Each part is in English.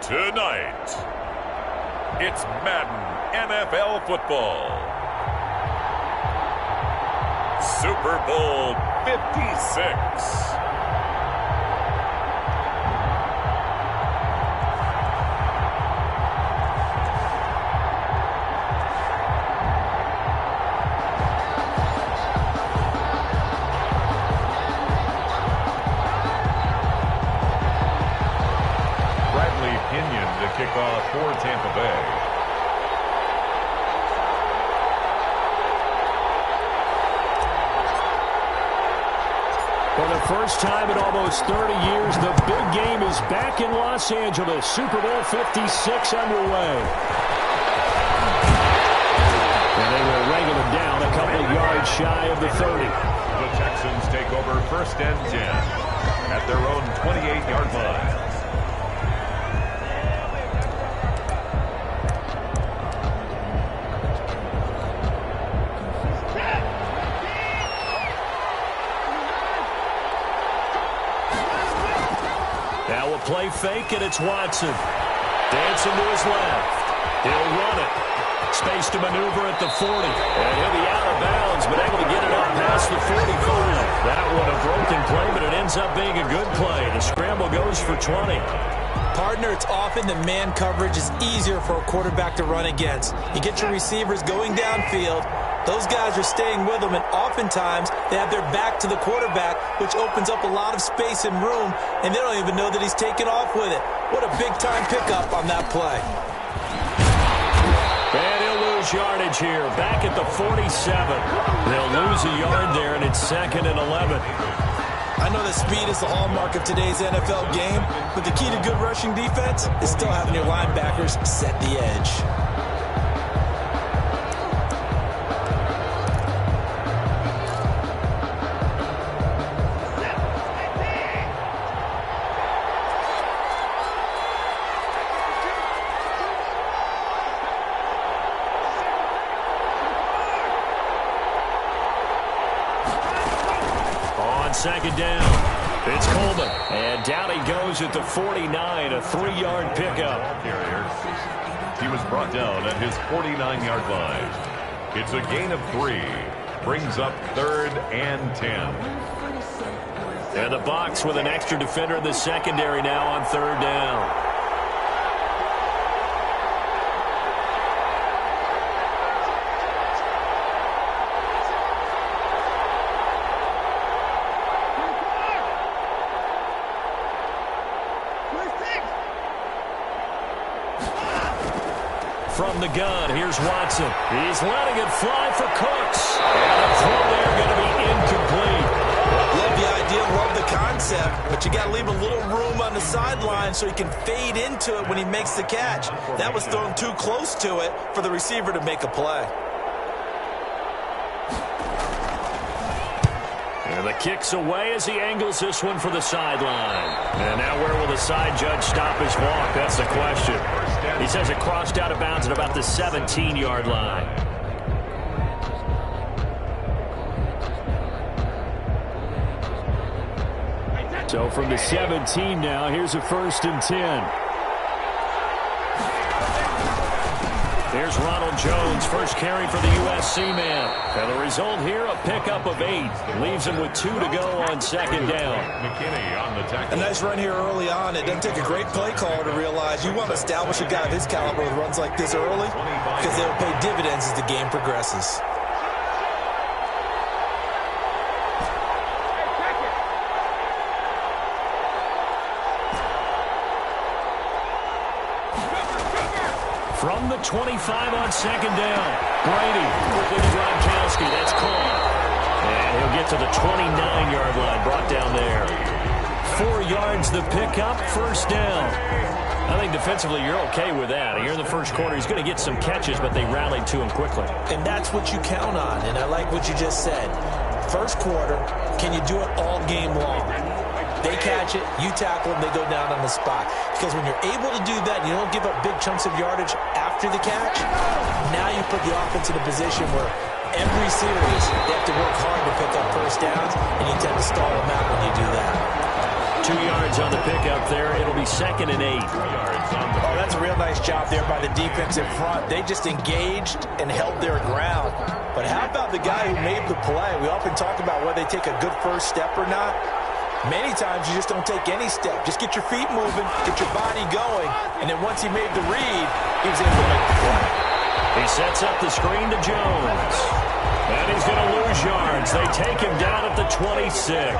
Tonight, it's Madden NFL Football. Super Bowl 56. Kickoff for Tampa Bay. For the first time in almost 30 years, the big game is back in Los Angeles. Super Bowl 56 underway. And they will wrangle him down a couple yards shy of the 30. The Texans take over 1st and 10 at their own 28-yard line. Play fake, and it's Watson. Dancing to his left. He'll run it. Space to maneuver at the 40. And he'll be out of bounds, but able to get it up past the 45. That one a broken play, but it ends up being a good play. The scramble goes for 20. Partner, it's often the man coverage is easier for a quarterback to run against. You get your receivers going downfield. Those guys are staying with them, and oftentimes they have their back to the quarterback, which opens up a lot of space and room, and they don't even know that he's taken off with it. What a big-time pickup on that play. And he'll lose yardage here, back at the 47. They'll lose a yard there, and it's 2nd and 11. I know that speed is the hallmark of today's NFL game, but the key to good rushing defense is still having your linebackers set the edge. Second down. It's Coleman. And down he goes at the 49, a 3-yard pickup. He was brought down at his 49-yard line. It's a gain of 3. Brings up 3rd and 10. And the Bucs with an extra defender in the secondary now on 3rd down. From the gun, here's Watson. He's letting it fly for Cooks. And the throw there going to be incomplete. Love the idea, love the concept, but you got to leave a little room on the sideline so he can fade into it when he makes the catch. That was thrown too close to it for the receiver to make a play. And the kick's away as he angles this one for the sideline. And now where will the side judge stop his walk? That's the question. He says it crossed out of bounds at about the 17-yard line. So from the 17 now, here's a 1st and 10. There's Ronald Jones, first carry for the USC man. And the result here, a pickup of 8. Leaves him with 2 to go on 2nd down. McKinney on the tackle. A nice run here early on. It doesn't take a great play caller to realize you want to establish a guy of his caliber with runs like this early because they will pay dividends as the game progresses. From the 25 on 2nd down. Brady quickly to Gronkowski. That's caught. And he'll get to the 29-yard line. Brought down there. 4 yards the pickup. 1st down. I think defensively you're okay with that. Here in the first quarter, he's going to get some catches, but they rallied to him quickly. And that's what you count on. And I like what you just said. First quarter, can you do it all game long? They catch it, you tackle them, they go down on the spot. Because when you're able to do that, you don't give up big chunks of yardage after the catch, now you put the offense in a position where every series they have to work hard to pick up 1st downs, and you tend to stall them out when you do that. 2 yards on the pickup there. It'll be 2nd and 8. Oh, that's a real nice job there by the defensive front. They just engaged and held their ground. But how about the guy who made the play? We often talk about whether they take a good first step or not. Many times you just don't take any step. Just get your feet moving, get your body going, and then once he made the read, he was able to make the play. He sets up the screen to Jones. And he's going to lose yards. They take him down at the 26.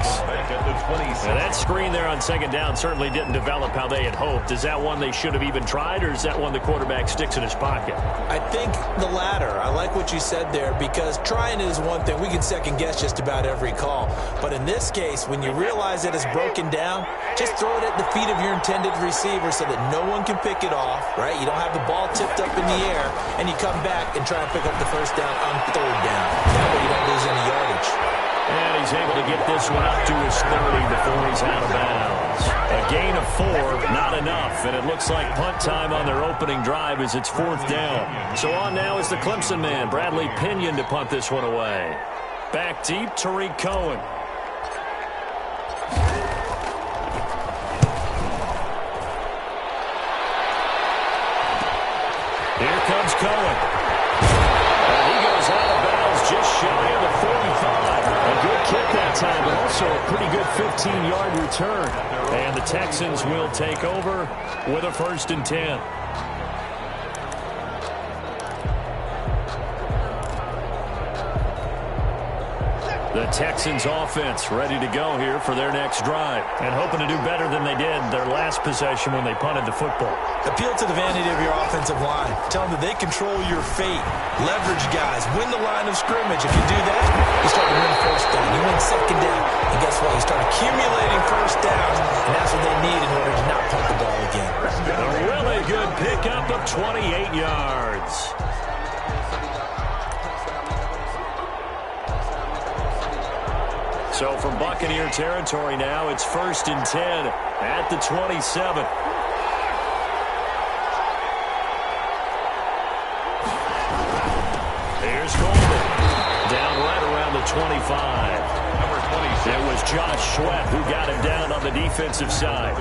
Now that screen there on 2nd down certainly didn't develop how they had hoped. Is that one they should have even tried, or is that one the quarterback sticks in his pocket? I think the latter. I like what you said there, because trying is one thing. We can second guess just about every call. But in this case, when you realize that it's broken down, just throw it at the feet of your intended receiver so that no one can pick it off, right? You don't have the ball tipped up in the air, and you come back and try and pick up the first down on 3rd down. That way you don't lose any yardage. And he's able to get this one up to his 30 before he's out of bounds. A gain of 4, not enough. And it looks like punt time on their opening drive as it's 4th down. So on now is the Clemson man, Bradley Pinion, to punt this one away. Back deep, Tariq Cohen. Here comes Cohen. Just shy of the 45. A good kick that time, but also a pretty good 15-yard return. And the Texans will take over with a 1st and 10. The Texans offense ready to go here for their next drive, and hoping to do better than they did their last possession when they punted the football. Appeal to the vanity of your offensive line. Tell them that they control your fate. Leverage guys. Win the line of scrimmage. If you do that, you start to win 1st down. You win 2nd down. And guess what? You start accumulating 1st downs, and that's what they need in order to not punt the ball again. A really good pickup of 28 yards. So from Buccaneer territory now, it's 1st and 10 at the 27. Here's Coleman. Down right around the 25. Number 26. It was Josh Sweat who got him down on the defensive side.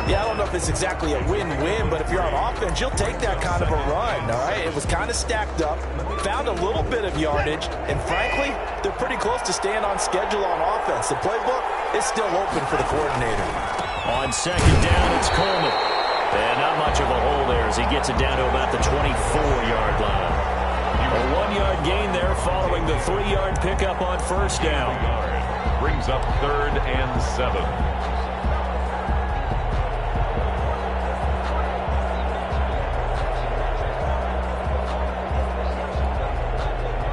Yeah, I don't know if it's exactly a win-win, but if you're on offense, you'll take that kind of a run, all right? It was kind of stacked up, found a little bit of yardage, and frankly, they're pretty close to staying on schedule on offense. The playbook is still open for the coordinator. On 2nd down, it's Coleman. And not much of a hole there as he gets it down to about the 24-yard line. A 1-yard gain there following the 3-yard pickup on 1st down. Brings up 3rd and 7.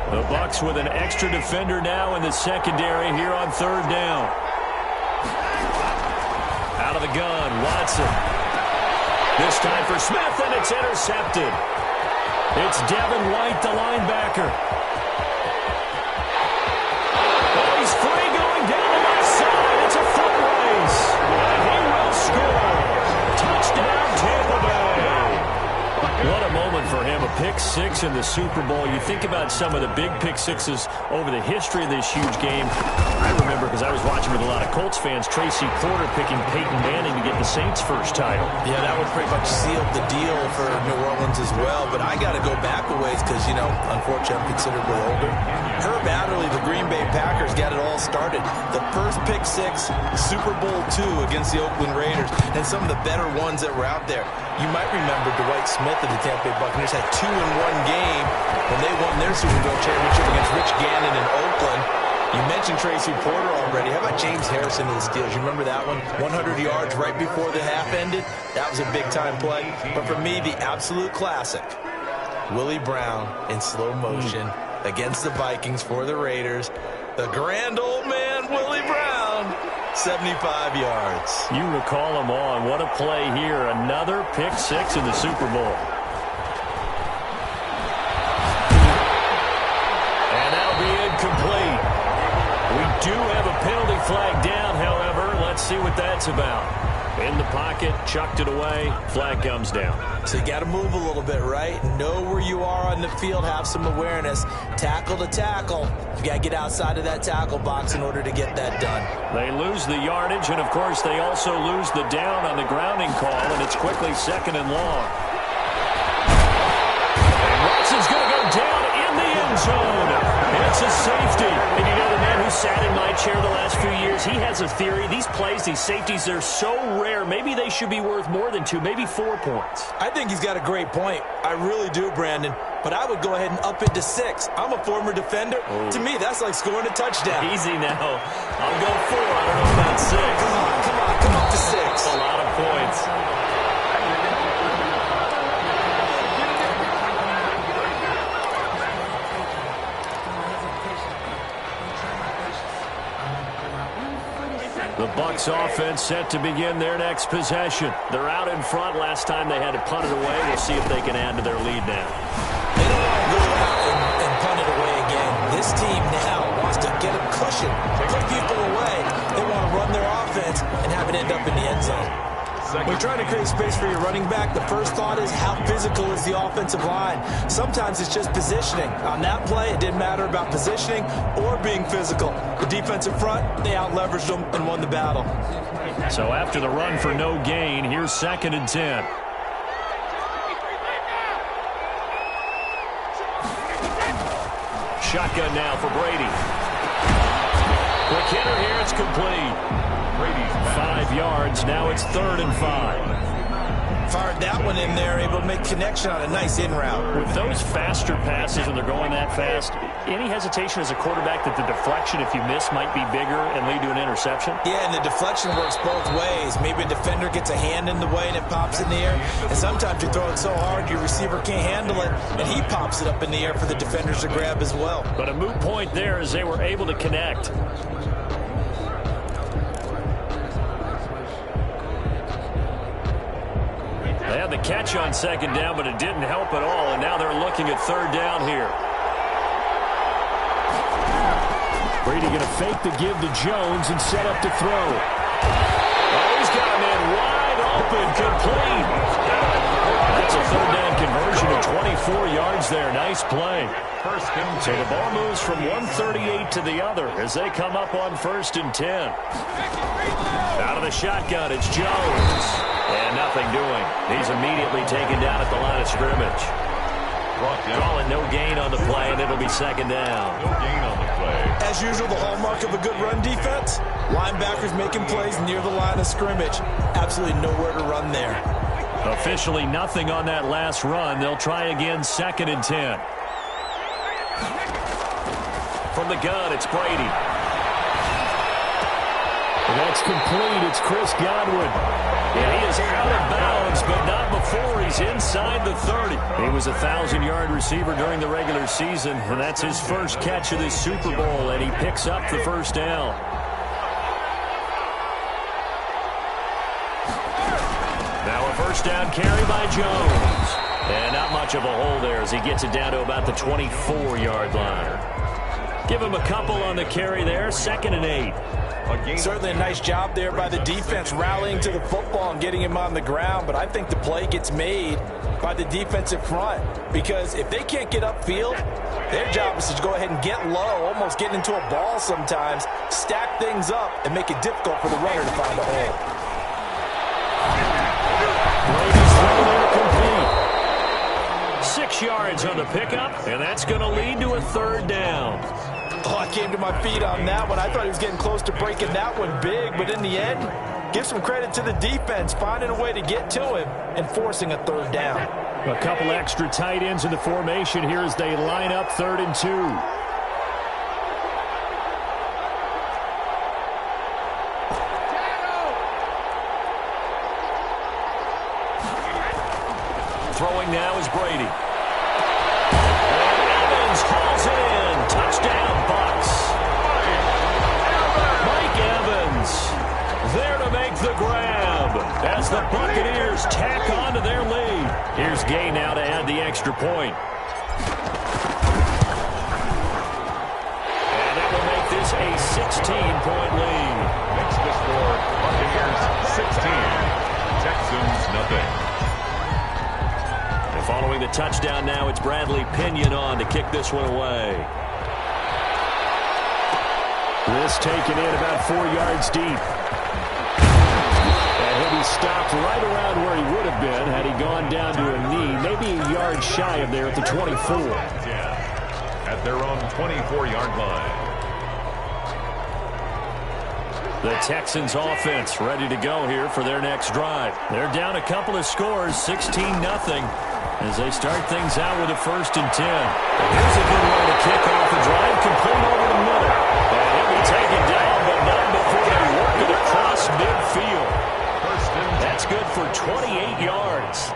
The Bucs with an extra defender now in the secondary here on 3rd down. Out of the gun, Watson. This time for Smith, and it's intercepted. It's Devin White, the linebacker. Oh, he's free going down the left side. It's a foot race. And he will score. Touchdown, Tampa Bay. What a moment for him. A pick 6 in the Super Bowl. You think about some of the big pick 6s over the history of this huge game. I remember, because I was watching with a lot of Colts fans, Tracy Porter picking Peyton Manning to get the Saints' first title. Yeah, that would pretty much seal the deal for New Orleans as well. But I got to go back a ways because, you know, unfortunately, I'm considerably older. Herb Adderley, the Green Bay Packers, got it all started. The first pick 6, Super Bowl II against the Oakland Raiders, and some of the better ones that were out there. You might remember Dwight Smith of the Tampa Bay Buccaneers had 2 in one game when they won their Super Bowl championship against Rich Gannon in Oakland. You mentioned Tracy Porter already. How about James Harrison of the Steelers? You remember that one? 100 yards right before the half ended. That was a big-time play. But for me, the absolute classic, Willie Brown in slow motion against the Vikings for the Raiders. The grand old man, Willie Brown, 75 yards. You recall them all. What a play here. Another pick 6 in the Super Bowl. And that'll be incomplete. We do have a penalty flag down, however. Let's see what that's about. In the pocket, chucked it away, flag comes down. So you got to move a little bit, right? Know where you are on the field, have some awareness. Tackle to tackle. You got to get outside of that tackle box in order to get that done. They lose the yardage, and of course they also lose the down on the grounding call, and it's quickly 2nd and long. And Watson's going to go down in the end zone. It's a safety. And you know, the man who sat in my chair the last few years, he has a theory. These plays, these safeties, they're so rare. Maybe they should be worth more than 2, maybe 4 points. I think he's got a great point. I really do, Brandon. But I would go ahead and up it to 6. I'm a former defender. Oh. To me, that's like scoring a touchdown. Easy now. I'll go 4. I don't know about 6. Come up to 6. That's a lot of points. The Bucs offense set to begin their next possession. They're out in front. Last time they had to punt it away. We'll see if they can add to their lead now. They don't want to go out and punt it away again. This team now wants to get a cushion, put people away. They want to run their offense and have it end up in the end zone. When you're trying to create space for your running back, the first thought is how physical is the offensive line. Sometimes it's just positioning. On that play, it didn't matter about positioning or being physical. The defensive front, they out-leveraged them and won the battle. So after the run for no gain, here's 2nd and 10. Shotgun now for Brady. Quick hitter here, it's complete. Brady's 5 yards, now it's 3rd and 5. Fired that one in there, able to make connection on a nice in route. With those faster passes when they're going that fast, any hesitation as a quarterback that the deflection, if you miss, might be bigger and lead to an interception? Yeah, and the deflection works both ways. Maybe a defender gets a hand in the way and it pops in the air, and sometimes you throw it so hard your receiver can't handle it, and he pops it up in the air for the defenders to grab as well. But a moot point there as they were able to connect. They had the catch on 2nd down, but it didn't help at all, and now they're looking at 3rd down here. Brady going to fake the give to Jones and set up to throw. Oh, he's got a man wide open, complete. That's a 3rd down conversion of 24 yards there. Nice play. So the ball moves from 138 to the other as they come up on 1st and 10. Out of the shotgun, it's Jones. And nothing doing. He's immediately taken down at the line of scrimmage. Calling no gain on the play, and it'll be 2nd down. No gain on the play. As usual, the hallmark of a good run defense, linebackers making plays near the line of scrimmage. Absolutely nowhere to run there. Officially nothing on that last run. They'll try again, 2nd and 10. From the gun, it's Brady. That's complete. It's Chris Godwin. And he is out of bounds, but not before he's inside the 30. He was a 1,000-yard receiver during the regular season, and that's his first catch of this Super Bowl, and he picks up the 1st down. Now a 1st down carry by Jones. And not much of a hole there as he gets it down to about the 24-yard line. Give him a couple on the carry there, 2nd and 8. Certainly a nice job there by the defense rallying to the football and getting him on the ground, but I think the play gets made by the defensive front because if they can't get upfield, their job is to go ahead and get low, almost get into a ball sometimes, stack things up, and make it difficult for the runner to find a hole. Brady's throw there complete. 6 yards on the pickup, and that's going to lead to a 3rd down. Oh, I came to my feet on that one. I thought he was getting close to breaking that one big, but in the end, give some credit to the defense, finding a way to get to him and forcing a 3rd down. A couple extra tight ends in the formation here as they line up 3rd and 2. Throwing now is Brady. And Evans hauls it in. Touchdown, Bucs. Mike Evans there to make the grab as the Buccaneers tack on to their lead. Here's Gay now to add the extra point. And that will make this a 16-point lead. Makes the score Buccaneers 16. And following the touchdown now, it's Bradley Pinion on to kick this one away. This taken in about 4 yards deep. And he'll be stopped right around where he would have been had he gone down to a knee, maybe a yard shy of there at the 24. At their own 24-yard line. The Texans offense ready to go here for their next drive. They're down a couple of scores, 16-0, as they start things out with a 1st and 10. Here's a good way to kick off a drive, complete over the middle. And he'll be taken down, but not before they work it across midfield. That's good for 28 yards.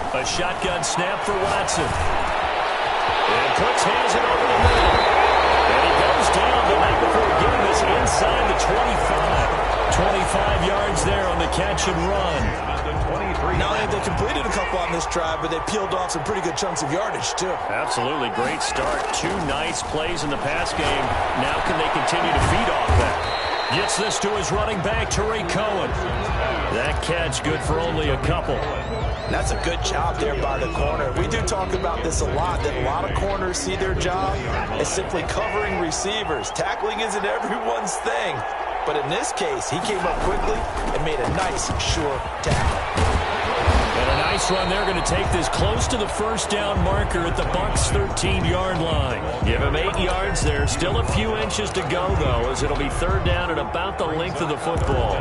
A shotgun snap for Watson. And puts hands it over the middle. And he goes down, but not before getting this inside the 25. 25 yards there on the catch and run. Not only have they completed a couple on this drive, but they peeled off some pretty good chunks of yardage, too. Absolutely. Great start. 2 nice plays in the pass game. Now can they continue to feed off that? Gets this to his running back, Tariq Cohen. That catch good for only a couple. That's a good job there by the corner. We do talk about this a lot, that a lot of corners see their job as simply covering receivers. Tackling isn't everyone's thing. But in this case, he came up quickly and made a nice, sure tackle. And a nice run. They're going to take this close to the 1st down marker at the Bucs' 13-yard line. Give him 8 yards there. Still a few inches to go, though, as it'll be 3rd down at about the length of the football.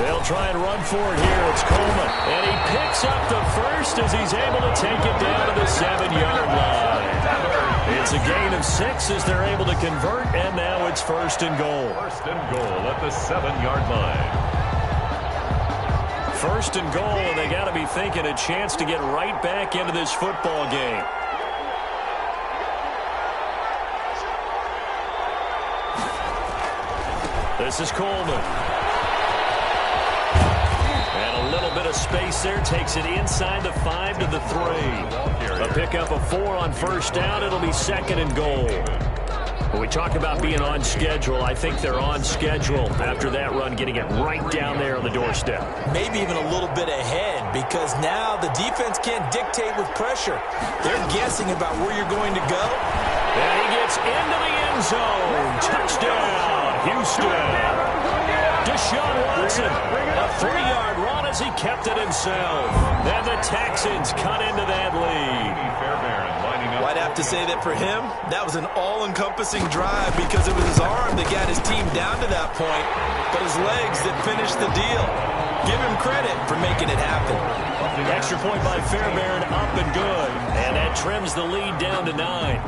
They'll try and run for it here. It's Coleman. And he picks up the 1st as he's able to take it down to the 7-yard line. It's a gain of 6 as they're able to convert, and now it's 1st and goal. 1st and goal at the 7-yard line. 1st and goal, and they got to be thinking a chance to get right back into this football game. This is Coleman. A little bit of space there, takes it inside the 5 to the 3. A pickup of 4 on 1st down. It'll be 2nd and goal. When we talk about being on schedule, I think they're on schedule after that run, getting it right down there on the doorstep. Maybe even a little bit ahead, because now the defense can't dictate with pressure. They're guessing about where you're going to go. And he gets into the end zone. Touchdown, Houston. Deshaun Watson, a 3-yard run as he kept it himself. And the Texans cut into that lead. Well, I'd have to say that for him, that was an all-encompassing drive because it was his arm that got his team down to that point, but his legs that finished the deal. Give him credit for making it happen. Extra point by Fairbairn, up and good. And that trims the lead down to 9.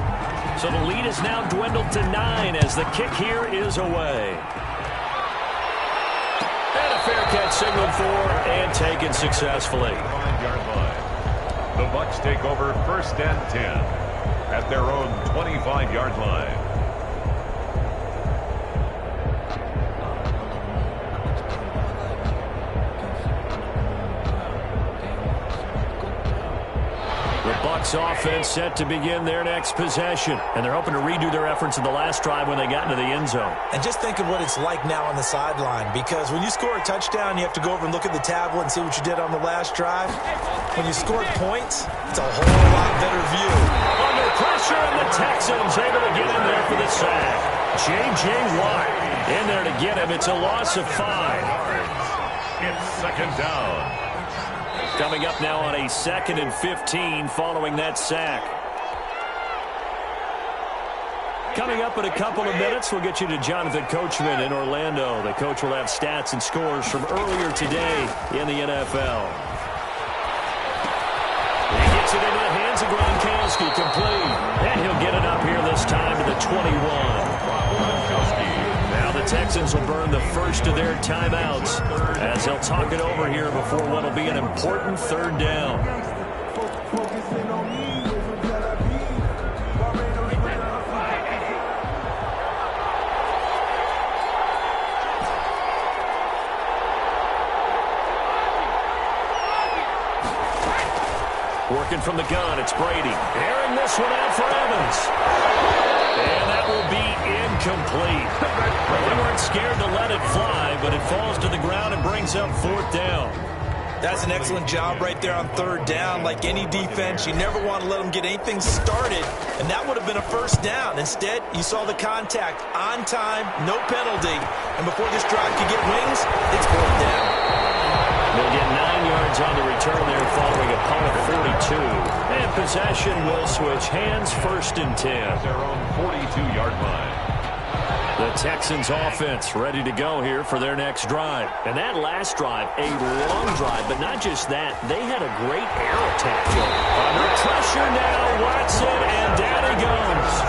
So the lead is now dwindled to 9 as the kick here is away. Fair catch signaled for and taken successfully. 5-yard line. The Bucs take over 1st and 10 at their own 25-yard line. The Bucs offense set to begin their next possession, and they're hoping to redo their efforts in the last drive when they got into the end zone. And just think of what it's like now on the sideline, because when you score a touchdown, you have to go over and look at the tablet and see what you did on the last drive. When you score points, it's a whole lot better view. Under pressure, and the Texans able to get in there for the sack. J.J. Watt in there to get him. It's a loss of 5. It's 2nd down. Coming up now on a 2nd and 15 following that sack. Coming up in a couple of minutes, we'll get you to Jonathan Coachman in Orlando. The coach will have stats and scores from earlier today in the NFL. He gets it into the hands of Gronkowski, complete. And he'll get it up here this time to the 21. Now the Texans will burn the first of their timeouts as they'll talk it over here before what will be an important 3rd down. Working from the gun, it's Brady. Airing this one out for Evans. And that will be incomplete. Well, they weren't scared to let it fly, but it falls to the ground and brings up 4th down. That's an excellent job right there on 3rd down. Like any defense, you never want to let them get anything started, and that would have been a 1st down. Instead, you saw the contact on time, no penalty, and before this drive could get wings, it's 4th down. They'll get 9 yards on the return there following a punt of 42. And possession will switch hands, 1st and 10. Their own 42-yard line. The Texans offense ready to go here for their next drive. And that last drive, a long drive, but not just that. They had a great air attack. Under pressure now, Watson, and down he goes.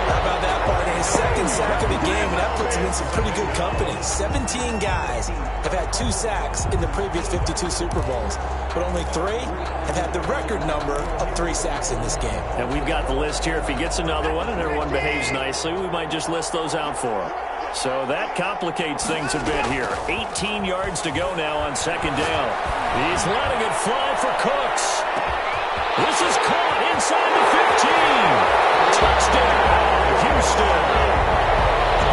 How about that part? His 2nd sack of the game, and that puts him in some pretty good company. 17 guys have had 2 sacks in the previous 52 Super Bowls, but only 3 have had the record number of 3 sacks in this game. And we've got the list here. If he gets another one and everyone behaves nicely, we might just list those out for him. So that complicates things a bit here. 18 yards to go now on 2nd down. He's letting it fly for Cooks. This is caught inside the 15. Touchdown, Houston.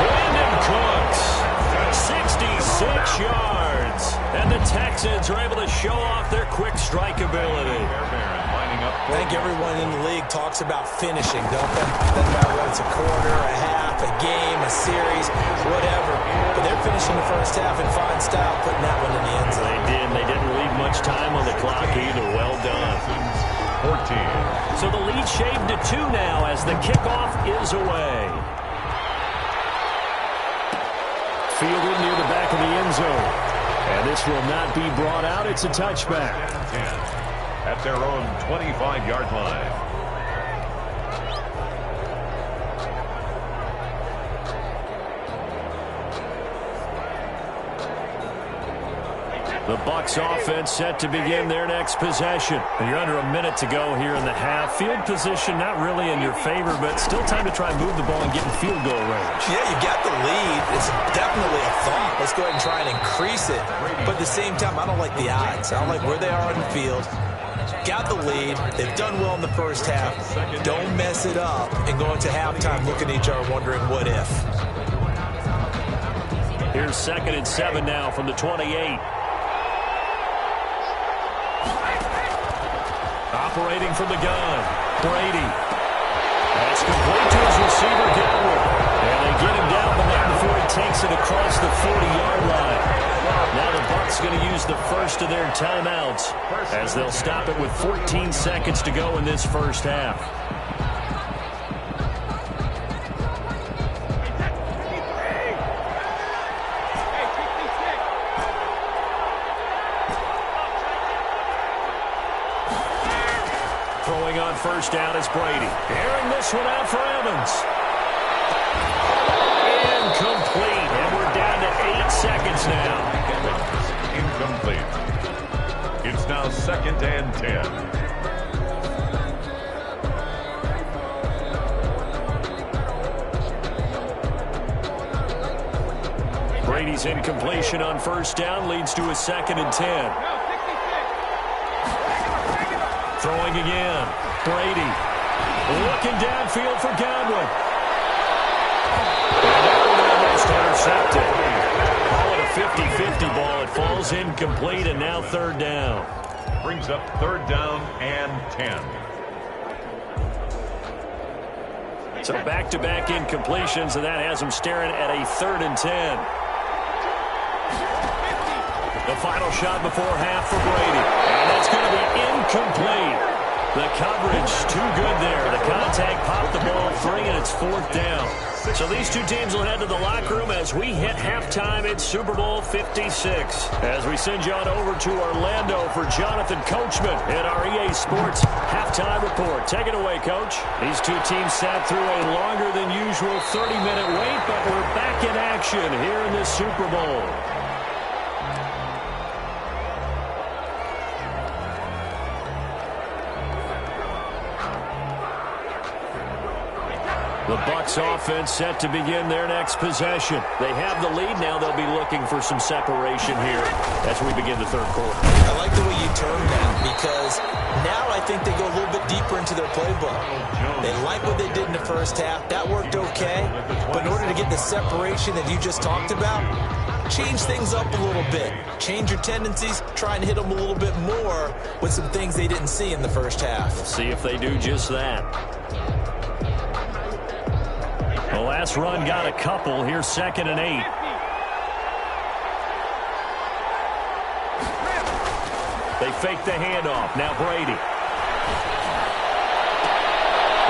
Brandon Cooks, 66 yards. And the Texans are able to show off their quick strike ability. I think everyone in the league talks about finishing, don't they? Doesn't matter whether it's a quarter, a half, a game, a series, whatever. But they're finishing the 1st half in fine style, putting that one in the end zone. They did. They didn't leave much time on the clock either. Well done. 14. So the lead shaved to 2 now as the kickoff is away. Fielded near the back of the end zone. And this will not be brought out. It's a touchback. At their own 25-yard line. The Bucs offense set to begin their next possession. And you're under a minute to go here in the half. Field position not really in your favor, but still time to try and move the ball and get in field goal range. Yeah, you got the lead. It's definitely a thought. Let's go ahead and try and increase it. But at the same time, I don't like the odds. I don't like where they are on the field. Got the lead. They've done well in the 1st half. Don't mess it up and go into halftime looking at each other wondering what if. Here's 2nd and 7 now from the 28. Operating from the gun, Brady. That's complete to his receiver, Godwin. And they get him down the line before he takes it across the 40-yard line. Now the Bucs going to use the first of their timeouts as they'll stop it with 14 seconds to go in this 1st half. Throwing on 1st down is Brady. Airing this one out for Evans. Incomplete. And we're down to 8 seconds now. Incomplete. It's now 2nd and 10. Brady's incompletion on 1st down leads to a 2nd and 10. Throwing again. Brady. Looking downfield for Godwin. And that one almost intercepted. Call it a 50-50 ball. It falls incomplete, and now 3rd down. Brings up 3rd down and 10. So back-to-back incompletions, and that has them staring at a 3rd and 10. The final shot before half for Brady. And that's going to be incomplete. The coverage too good there. The contact popped the ball free, and it's 4th down. So these two teams will head to the locker room as we hit halftime in Super Bowl 56. As we send you on over to Orlando for Jonathan Coachman at our EA Sports Halftime Report. Take it away, Coach. These two teams sat through a longer than usual 30-minute wait, but we're back in action here in the Super Bowl. The Bucs offense set to begin their next possession. They have the lead now. They'll be looking for some separation here as we begin the 3rd quarter. I like the way you term that. because now I think they go a little bit deeper into their playbook. They like what they did in the first half. That worked okay. But in order to get the separation that you just talked about, change things up a little bit. Change your tendencies. Try and hit them a little bit more with some things they didn't see in the first half. See if they do just that. The last run got a couple. Here's 2nd and 8. They fake the handoff. Now Brady.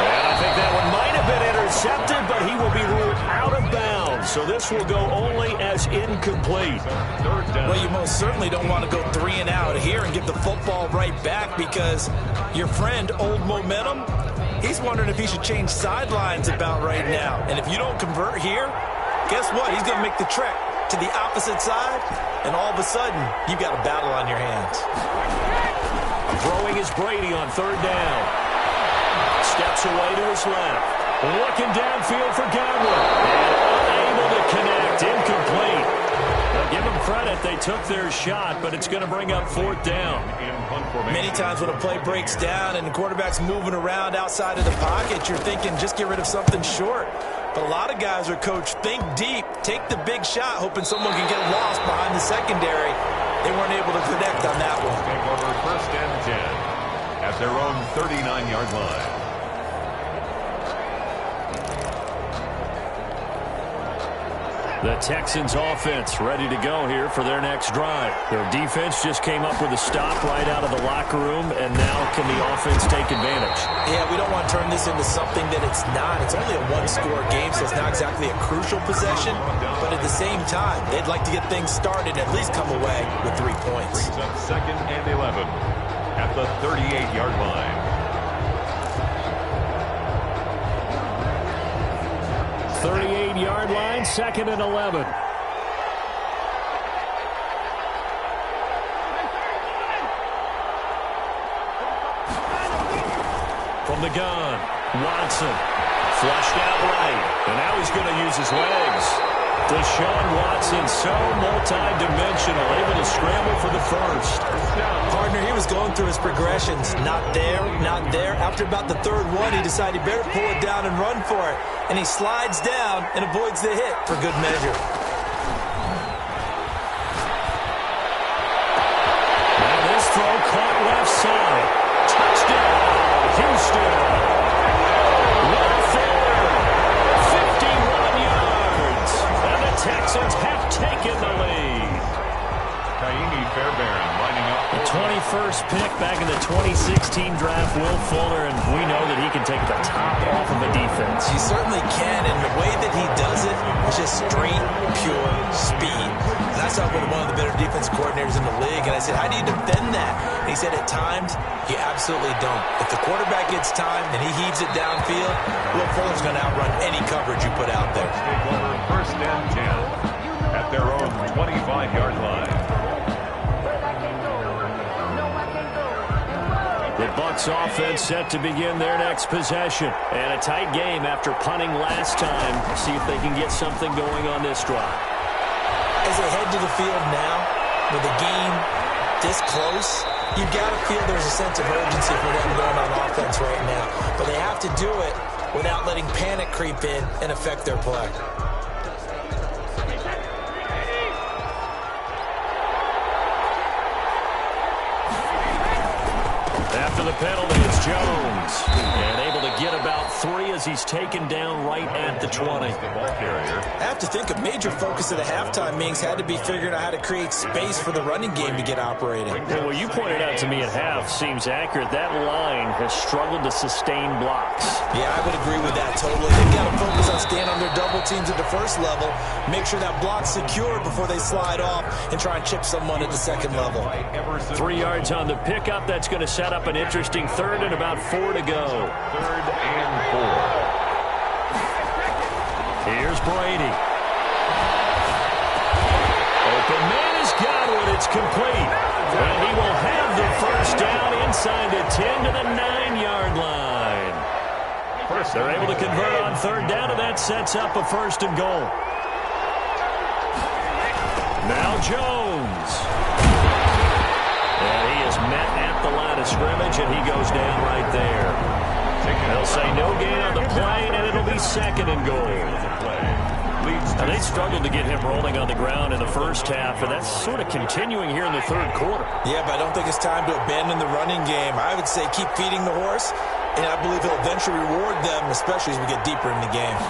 And I think that one might have been intercepted, but he will be ruled out of bounds. So this will go only as incomplete. Well, you most certainly don't want to go 3 and out here and give the football right back, because your friend, Old Momentum, he's wondering if he should change sidelines about right now. And if you don't convert here, guess what? He's going to make the trek to the opposite side, and all of a sudden, you've got a battle on your hands. Throwing is Brady on 3rd down. Steps away to his left. Looking downfield for Godwin. And unable to connect. Incomplete. Now give them credit. They took their shot, but it's going to bring up 4th down. Many times when a play breaks down and the quarterback's moving around outside of the pocket, you're thinking just get rid of something short. But a lot of guys are coached, think deep, take the big shot, hoping someone can get lost behind the secondary. They weren't able to connect on that one. Take over 1st and 10 at their own 39-yard line. The Texans offense ready to go here for their next drive. Their defense just came up with a stop right out of the locker room, and now can the offense take advantage? Yeah, we don't want to turn this into something that it's not. It's only a one-score game, so it's not exactly a crucial possession. But at the same time, they'd like to get things started, at least come away with 3 points. Brings up 2nd and 11 at the 38-yard line. 38-yard line, 2nd and 11. From the gun, Watson. Flushed out right. And now he's going to use his legs. Deshaun Watson, so multi-dimensional, able to scramble for the first. Partner, he was going through his progressions. Not there, not there. After about the 3rd one, he decided he better pull it down and run for it. And he slides down and avoids the hit for good measure. And this throw caught left side. Touchdown, Houston. Texans have taken the lead. Kaimi Fairbairn lining up. The 21st pick back in the 2016 draft, Will Fuller, and we know that he can take the top off of a defense. He certainly can, and the way that he does it is just straight, pure speed. And I saw him with one of the better defense coordinators in the league, and I said, how do you defend that? And he said, at times, you absolutely don't. If the quarterback gets time and he heaves it downfield, Will Fuller's going to outrun any coverage you put out there. Take over 1st and 10 at their own 25-yard line. The Bucs offense set to begin their next possession. And a tight game after punting last time. See if they can get something going on this drive. As they head to the field now, with the game this close, you've got to feel there's a sense of urgency for them going on offense right now. But they have to do it without letting panic creep in and affect their play. After the penalty, it's Jones. And able to get about 3 as he's taken down right at the 20. I have to think a major focus of the halftime meetings had to be figuring out how to create space for the running game to get operating. Well, what you pointed out to me at half seems accurate. That line has struggled to sustain blocks. Yeah, I would agree with that totally. They've got to focus on staying on their double teams at the first level, make sure that block's secure before they slide off and try and chip someone at the second level. 3 yards on the pickup. That's going to set up an interesting 3rd and about 4 to go. 3rd and 4. Here's Brady. Open man is Godwin. It's complete. And he will have the first down inside the 10 to the 9-yard line. They're able to convert on 3rd down, and that sets up a 1st and goal. Now Jones. And he is met at the line of scrimmage, and he goes down right there. They'll say no gain on the play, and it'll be second and goal. Now, they struggled to get him rolling on the ground in the first half, and that's sort of continuing here in the third quarter. Yeah, but I don't think it's time to abandon the running game. I would say keep feeding the horse, and I believe he'll eventually reward them, especially as we get deeper in the game.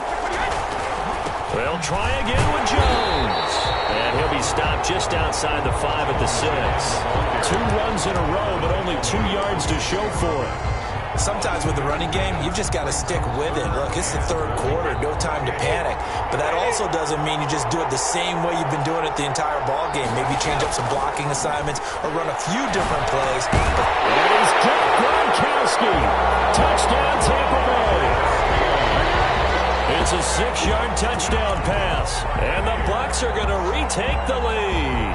They'll try again with Jones. And he'll be stopped just outside the 5 at the 6. 2 runs in a row, but only 2 yards to show for it. Sometimes with the running game, you've just got to stick with it. Look, it's the third quarter, no time to panic. But that also doesn't mean you just do it the same way you've been doing it the entire ball game. Maybe change up some blocking assignments or run a few different plays. That is Dick Gronkowski. Touchdown, Tampa Bay. It's a 6-yard touchdown pass, and the Bucs are going to retake the lead.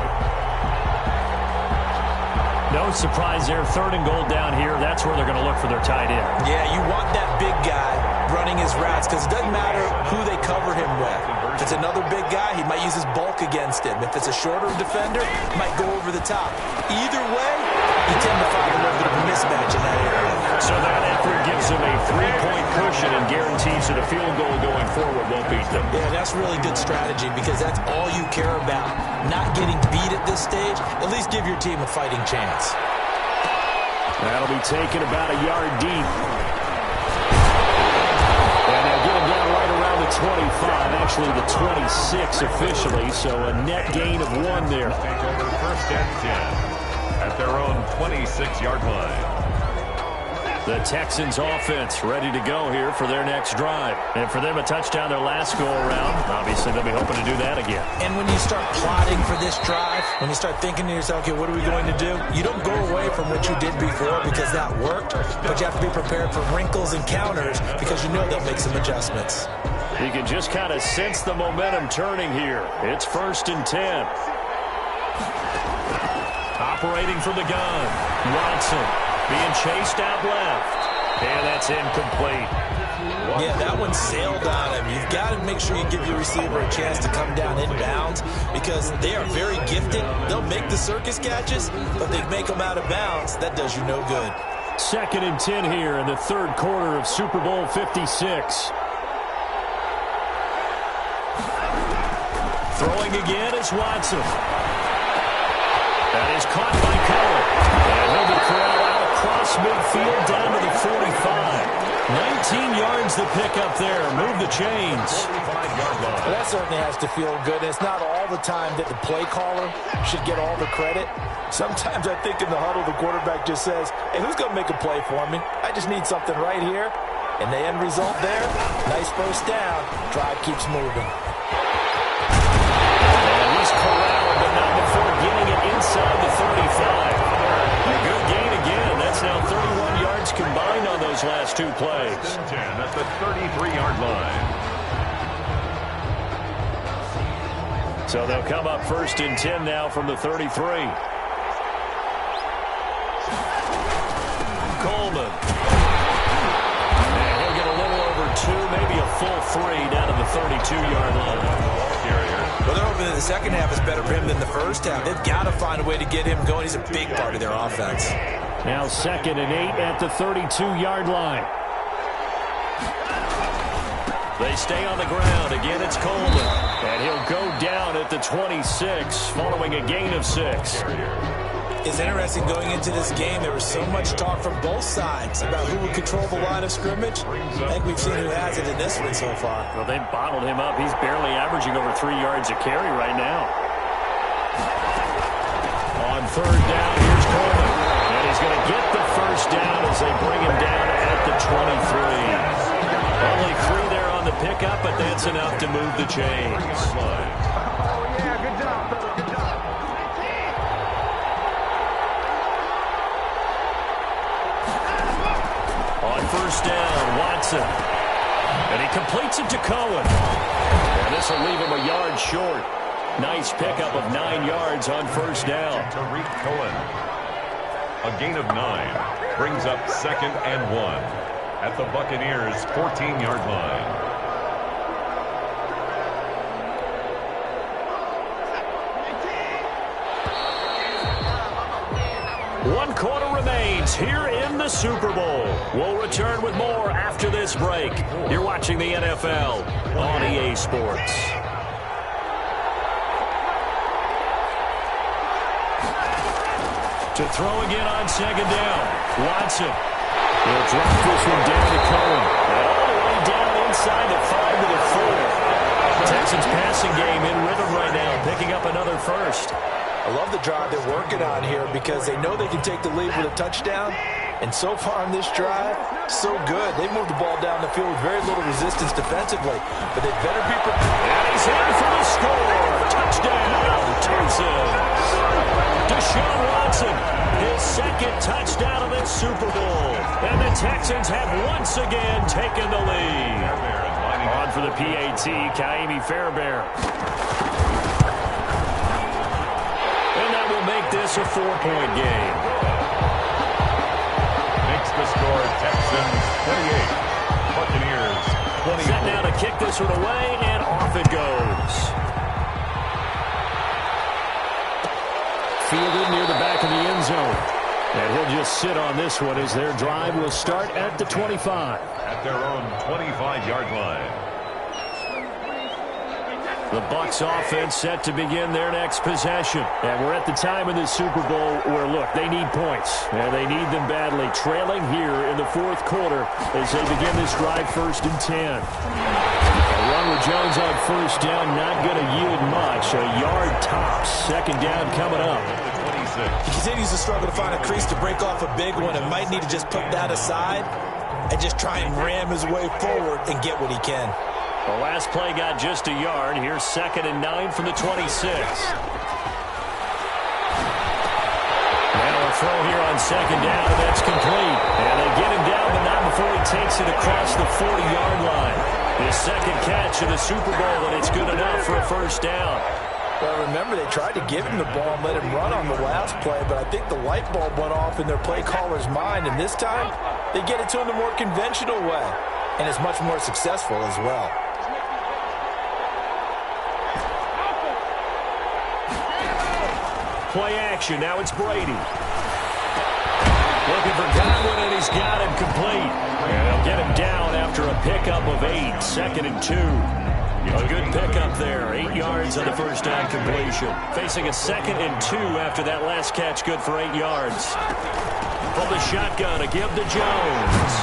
No surprise there, third and goal down here. That's where they're going to look for their tight end. Yeah, you want that big guy running his routes because it doesn't matter who they cover him with. If it's another big guy, he might use his bulk against him. If it's a shorter defender, he might go over the top. Either way, you tend to find a little bit of a mismatch in that area. So that effort gives them a 3-point cushion and guarantees that a field goal going forward won't beat them. Yeah, that's really good strategy because that's all you care about. Not getting beat at this stage, at least give your team a fighting chance. That'll be taken about a yard deep. And they'll get him down right around the 25, actually the 26 officially, so a net gain of 1 there. Take over first and 10 at their own 26-yard line. The Texans offense ready to go here for their next drive. And for them, a touchdown their last go-around. Obviously, they'll be hoping to do that again. And when you start plotting for this drive, when you start thinking to yourself, okay, what are we going to do? You don't go away from what you did before because that worked, but you have to be prepared for wrinkles and counters because you know they'll make some adjustments. You can just kind of sense the momentum turning here. It's first and 10. Operating from the gun, Watson. Being chased out left. And that's incomplete. Yeah, that one sailed on him. You've got to make sure you give your receiver a chance to come down inbounds because they are very gifted. They'll make the circus catches, but they make them out of bounds. That does you no good. Second and 10 here in the third quarter of Super Bowl 56. Throwing again is Watson. That is caught by Cohen. And he'll be corralled out across midfield down to the 45. 19 yards to pick up there. Move the chains. Well, that certainly has to feel good. It's not all the time that the play caller should get all the credit. Sometimes I think in the huddle, the quarterback just says, hey, who's going to make a play for me? I just need something right here. And the end result there, nice first down. Drive keeps moving. And he's corralled, but not before getting it inside the 35. A good gain again. That's now 31 yards combined on those last 2 plays. 10 at the 33-yard line. So they'll come up first and 10 now from the 33. Coleman. And he'll get a little over 2, maybe a full 3 down to the 32-yard line. Well, they're hoping that the second half is better for him than the first half. They've got to find a way to get him going. He's a big part of their offense. Now second and 8 at the 32-yard line. They stay on the ground. Again, it's Coleman. And he'll go down at the 26 following a gain of 6. It's interesting going into this game. There was so much talk from both sides about who would control the line of scrimmage. I think we've seen who has it in this one so far. Well, they bottled him up. He's barely averaging over 3 yards a carry right now. On third down, here's Coleman. And he's going to get the first down as they bring him down at the 23. Only 3 there on the pickup, but that's enough to move the chains. First down, Watson. And he completes it to Cohen. And this will leave him a yard short. Nice pickup of 9 yards on first down. Tariq Cohen. A gain of 9 brings up second and 1 at the Buccaneers' 14-yard line. One quarter remains here in the Super Bowl. We'll return with more after this break. You're watching the NFL on EA Sports. To throw again on second down. Watson. He'll drop this one down to Cohen. And all the way down inside the 5 to the 4. Texans passing game in rhythm right now, picking up another first. I love the drive they're working on here because they know they can take the lead with a touchdown. And so far on this drive, so good. They've moved the ball down the field with very little resistance defensively. But they better be prepared. And he's in for the score. Touchdown, Texans. Deshaun Watson, his second touchdown of this Super Bowl. And the Texans have once again taken the lead. On for the PAT, Ka'imi Fairbairn. And that will make this a 4-point game. Makes the score Texans 28, Buccaneers 24. Set now to kick this one away, and off it goes. Fielded near the back of the end zone. And he'll just sit on this one as their drive will start at the 25. At their own 25-yard line. The Bucs offense set to begin their next possession. And we're at the time in the Super Bowl where, look, they need points. And they need them badly. Trailing here in the fourth quarter as they begin this drive 1st and 10. A run with Jones on first down, not going to yield much. A yard tops. Second down coming up. He continues to struggle to find a crease to break off a big one and might need to just put that aside and just try and ram his way forward and get what he can. The last play got just a yard. Here's 2nd and 9 from the 26. Now a throw here on second down, and that's complete. And they get him down, but not before he takes it across the 40-yard line. His second catch in the Super Bowl, and it's good enough for a first down. Well, remember, they tried to give him the ball and let him run on the last play, but I think the light bulb went off in their play caller's mind, and this time they get it to him the more conventional way, and it's much more successful as well. Play action. Now it's Brady. Looking for Godwin, and he's got him complete. And they'll get him down after a pickup of 8. 2nd and 2. A good pickup there. 8 yards on the first down completion. Facing a 2nd and 2 after that last catch. Good for 8 yards. From the shotgun, a give to Jones.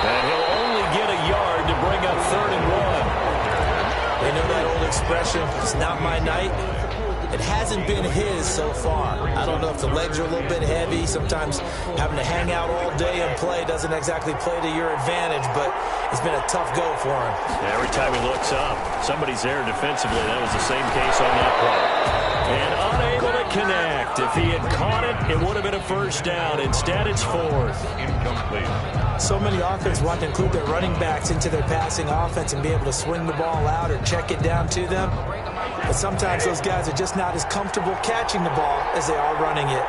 And he'll only get a yard to bring up 3rd and 1. They know that old expression, it's not my night. It hasn't been his so far. I don't know if the legs are a little bit heavy. Sometimes having to hang out all day and play doesn't exactly play to your advantage, but it's been a tough go for him. Yeah, every time he looks up, somebody's there defensively. That was the same case on that play. And unable to connect. If he had caught it, it would have been a first down. Instead, it's 4th. Incomplete. So many offenses want to include their running backs into their passing offense and be able to swing the ball out or check it down to them. But sometimes those guys are just not as comfortable catching the ball as they are running it.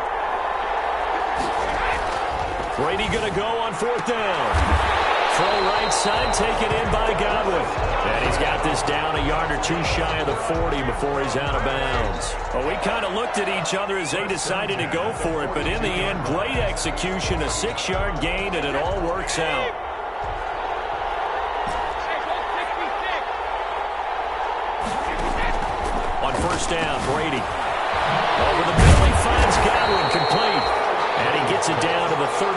Brady going to go on 4th down. Throw right side, taken in by Godwin. And he's got this down a yard or 2 shy of the 40 before he's out of bounds. Well, we kind of looked at each other as they decided to go for it, but in the end, great execution, a 6-yard gain, and it all works out. On first down, Brady. Over the middle, he finds Godwin complete. And he gets it down to the 32.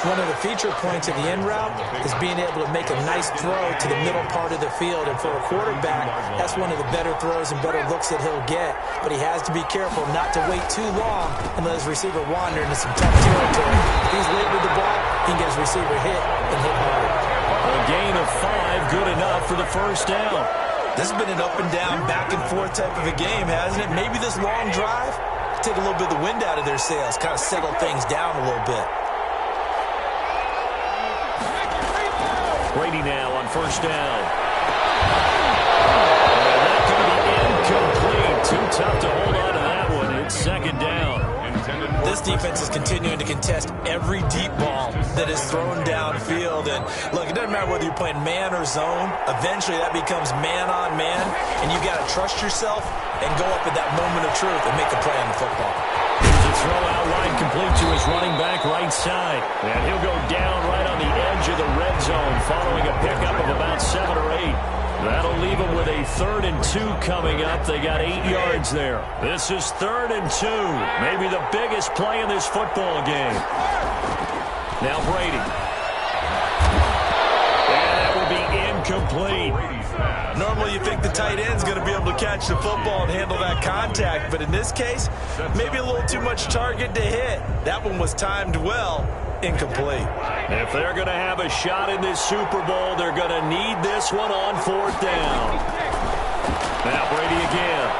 One of the feature points of the in route is being able to make a nice throw to the middle part of the field. And for a quarterback, that's one of the better throws and better looks that he'll get. But he has to be careful not to wait too long and let his receiver wander into some tough territory. If he's late with the ball, he can get his receiver hit and hit hard. A gain of 5, good enough for the first down. This has been an up and down, back and forth type of a game, hasn't it? Maybe this long drive take a little bit of the wind out of their sails, kind of settle things down a little bit. Brady now on first down. And that's going to be incomplete. Too tough to hold on to that one. It's second down. This defense is continuing to contest every deep ball that is thrown downfield. And look, it doesn't matter whether you're playing man or zone. Eventually that becomes man on man, and you got to trust yourself and go up at that moment of truth and make a play on the football. throw out wide, complete to his running back right side. And he'll go down right on the edge of the red zone following a pickup of about 7 or 8. That'll leave them with a 3rd and 2 coming up. They got 8 yards there. This is 3rd and 2. Maybe the biggest play in this football game. Now Brady. And that will be incomplete. Normally you think the tight end's going to be able to catch the football and handle that contact, but in this case, maybe a little too much target to hit. That one was timed well. Incomplete. If they're going to have a shot in this Super Bowl, they're going to need this one on 4th down. Now Brady again.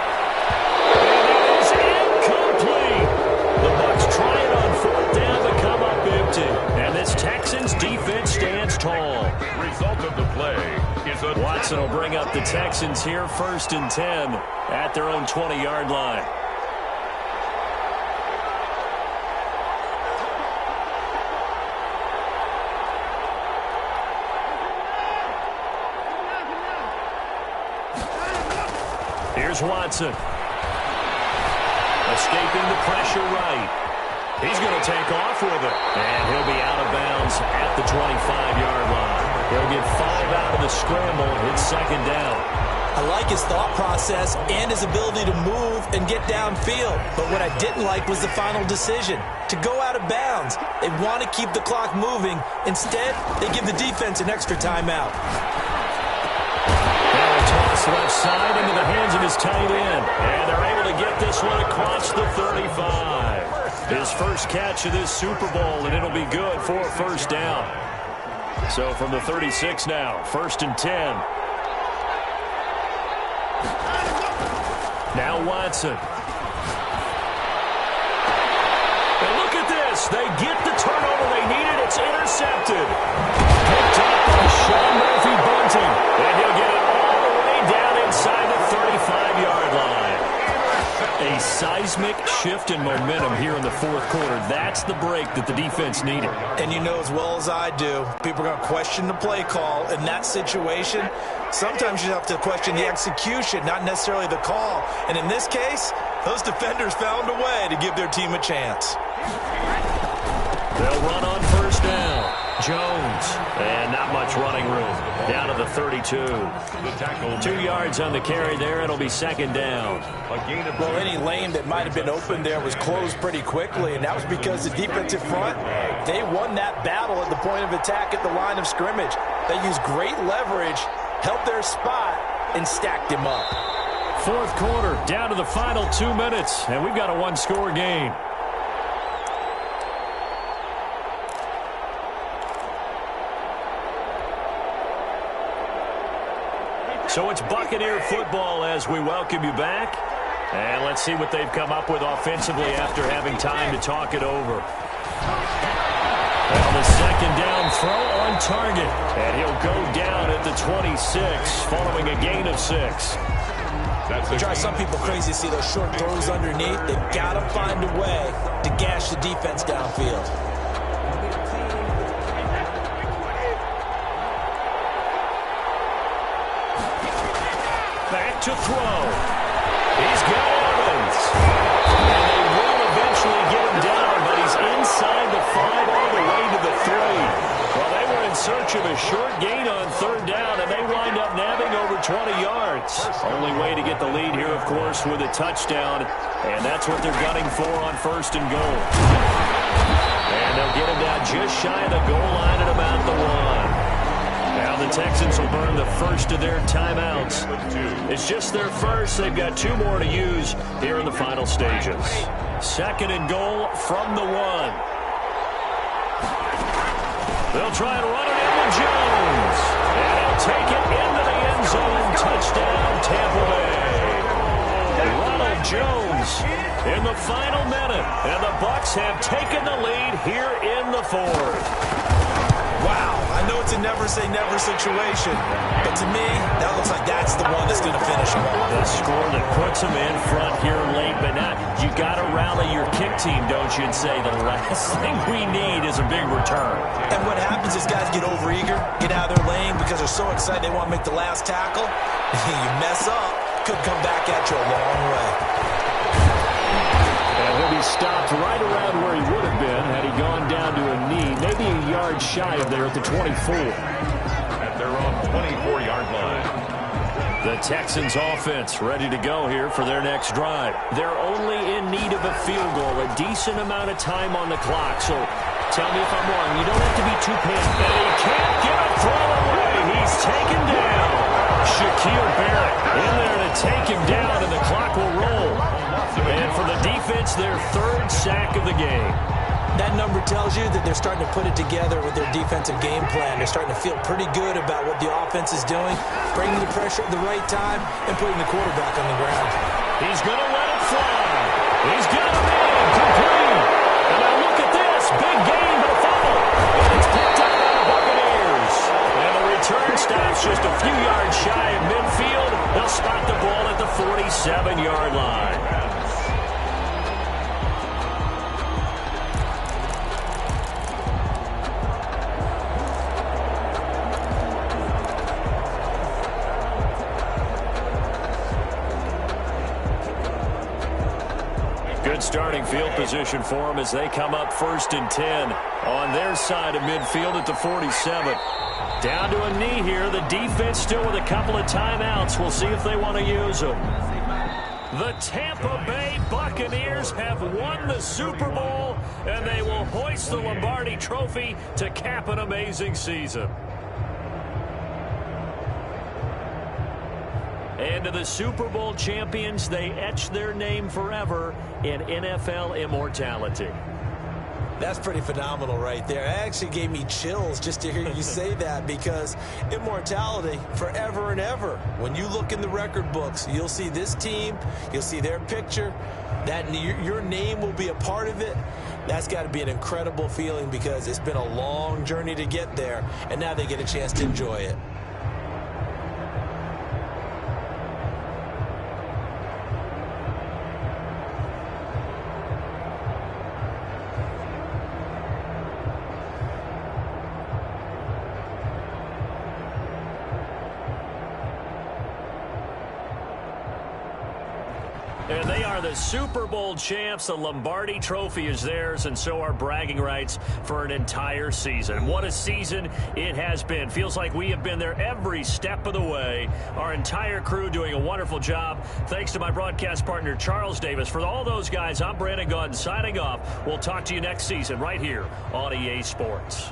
And it is incomplete. The Bucs try it on 4th down to come up empty. And this Texans defense stands tall. Result of the play is a... Watson will bring up the Texans here 1st and 10 at their own 20-yard line. Here's Watson. Escaping the pressure right. He's going to take off with it. And he'll be out of bounds at the 25-yard line. He'll get 5 out of the scramble. It's 2nd down. I like his thought process and his ability to move and get downfield. But what I didn't like was the final decision, to go out of bounds. They want to keep the clock moving. Instead, they give the defense an extra timeout. Toss left side into the hands of his tight end. And they're able to get this one across the 35. His first catch of this Super Bowl, and it'll be good for a 1st down. So from the 36 now, 1st and 10. Now Watson. And look at this. They get the turnover they needed. It's intercepted. Picked up by Sean Murphy-Bunting. And he'll get it all the way down inside the 35-yard line. A seismic shift in momentum here in the 4th quarter. That's the break that the defense needed. And you know as well as I do, people are going to question the play call in that situation. Sometimes you have to question the execution, not necessarily the call. And in this case, those defenders found a way to give their team a chance. They'll run on 1st down. Jones. And not much running room. Down to the 32. 2 yards on the carry there. It'll be 2nd down. Well, any lane that might have been open there was closed pretty quickly, and that was because the defensive front, they won that battle at the point of attack at the line of scrimmage. They used great leverage, helped their spot, and stacked him up. 4th quarter, down to the final 2 minutes, and we've got a 1-score game. So it's Buccaneer football as we welcome you back. And let's see what they've come up with offensively after having time to talk it over. Well, the 2nd down throw on target. And he'll go down at the 26 following a gain of 6. It drives some people crazy to see those short throws underneath. They've got to find a way to gash the defense downfield. Back to throw. He's got Evans. And they will eventually get him down, but he's inside the 5 all the way to the 3. Well, they were in search of a short gain on 3rd down, and they wind up nabbing over 20 yards. Only way to get the lead here, of course, with a touchdown, and that's what they're gunning for on 1st and goal. And they'll get him down just shy of the goal line at about the 1. Now the Texans will burn the first of their timeouts. It's just their first. They've got 2 more to use here in the final stages. 2nd and goal from the 1. They'll try and run it in with Jones. And he'll take it into the end zone. Touchdown, Tampa Bay. Ronald Jones in the final minute. And the Bucs have taken the lead here in the 4th. Wow, I know it's a never-say-never situation, but to me, that looks like that's the one that's going to finish them off. The score that puts them in front here late, but now you got to rally your kick team, don't you, and say the last thing we need is a big return. And what happens is guys get overeager, get out of their lane because they're so excited they want to make the last tackle. You mess up, could come back at you a long way. And he'll be he stopped right around where he would have been had he gone down to a knee, maybe a yard shy of there at the 24. At their own 24-yard line. The Texans offense ready to go here for their next drive. They're only in need of a field goal, a decent amount of time on the clock. So tell me if I'm wrong. You don't have to be too patient. And he can't get a throw away. He's taken down. Shaquille Barrett in there to take him down, and the clock will roll. And for the defense, their third sack of the game. That number tells you that they're starting to put it together with their defensive game plan. They're starting to feel pretty good about what the offense is doing, bringing the pressure at the right time, and putting the quarterback on the ground. He's going to let it fly. He's got him in. Complete. And now look at this. Big gain, but a fumble. And it's picked up by the Buccaneers. And the return stops just a few yards shy of midfield. They'll spot the ball at the 47-yard line. Good starting field position for them as they come up 1st and 10 on their side of midfield at the 47. Down to a knee here. The defense still with a couple of timeouts. We'll see if they want to use them. The Tampa Bay Buccaneers have won the Super Bowl, and they will hoist the Lombardi Trophy to cap an amazing season. And to the Super Bowl champions, they etch their name forever in NFL immortality. That's pretty phenomenal right there. It actually gave me chills just to hear you say that, because immortality forever and ever. When you look in the record books, you'll see this team, you'll see their picture, that your name will be a part of it. That's got to be an incredible feeling, because it's been a long journey to get there, and now they get a chance to enjoy it. And they are the Super Bowl champs. The Lombardi Trophy is theirs, and so are bragging rights for an entire season. What a season it has been. Feels like we have been there every step of the way. Our entire crew doing a wonderful job. Thanks to my broadcast partner, Charles Davis. For all those guys, I'm Brandon Gaudin signing off. We'll talk to you next season right here on EA Sports.